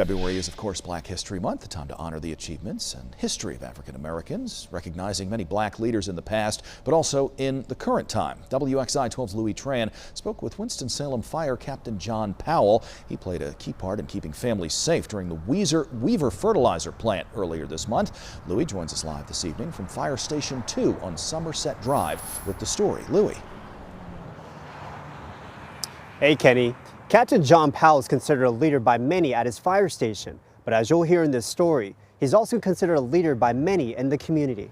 February is, of course, Black History Month, a time to honor the achievements and history of African Americans, recognizing many black leaders in the past, but also in the current time. WXI 12's Louis Tran spoke with Winston-Salem Fire Captain John Powell. He played a key part in keeping families safe during the Weaver fertilizer plant earlier this month. Louis joins us live this evening from Fire Station 2 on Somerset Drive with the story. Louis. Hey, Kenny. Captain John Powell is considered a leader by many at his fire station, but as you'll hear in this story, he's also considered a leader by many in the community.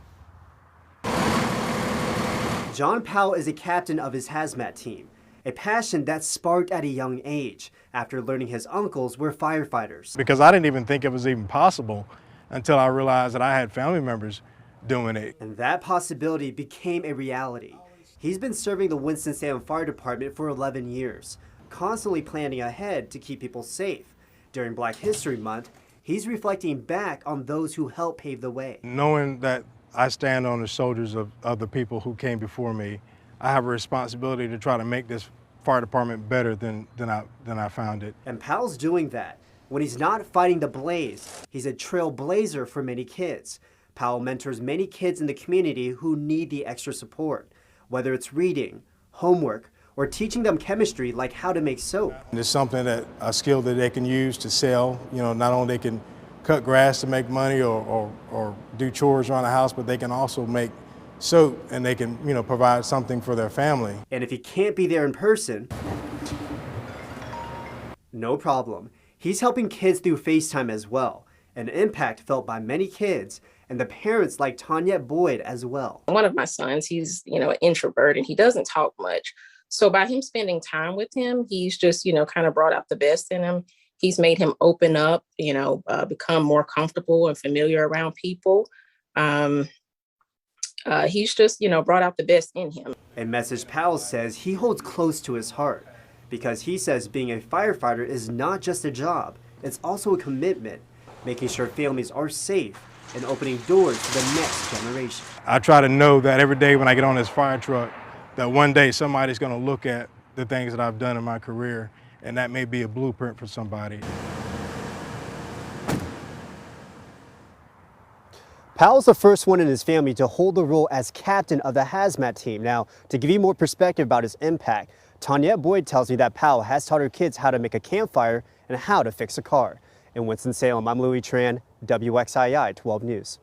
John Powell is a captain of his hazmat team, a passion that sparked at a young age after learning his uncles were firefighters. Because I didn't even think it was even possible until I realized that I had family members doing it. And that possibility became a reality. He's been serving the Winston-Salem Fire Department for 11 years. Constantly planning ahead to keep people safe. During Black History Month, he's reflecting back on those who helped pave the way. Knowing that I stand on the shoulders of the people who came before me, I have a responsibility to try to make this fire department better than I found it. And Powell's doing that. When he's not fighting the blaze, he's a trailblazer for many kids. Powell mentors many kids in the community who need the extra support, whether it's reading, homework, or teaching them chemistry like how to make soap. It's something a skill that they can use to sell. You know, not only they can cut grass to make money or do chores around the house, but they can also make soap and they can, provide something for their family. And if he can't be there in person, no problem. He's helping kids through FaceTime as well, an impact felt by many kids and the parents like Tanyette Boyd as well. One of my sons, he's, an introvert and he doesn't talk much. So by him spending time with him, he's just, kind of brought out the best in him. He's made him open up, become more comfortable and familiar around people. He's just, brought out the best in him. A message Powell says he holds close to his heart because he says being a firefighter is not just a job, it's also a commitment, making sure families are safe and opening doors to the next generation. I try to know that every day when I get on this fire truck, that one day somebody's going to look at the things that I've done in my career, and that may be a blueprint for somebody. Powell's the first one in his family to hold the role as captain of the hazmat team. Now, to give you more perspective about his impact, Tanyette Boyd tells me that Powell has taught her kids how to make a campfire and how to fix a car. In Winston-Salem, I'm Louis Tran, WXII 12 News.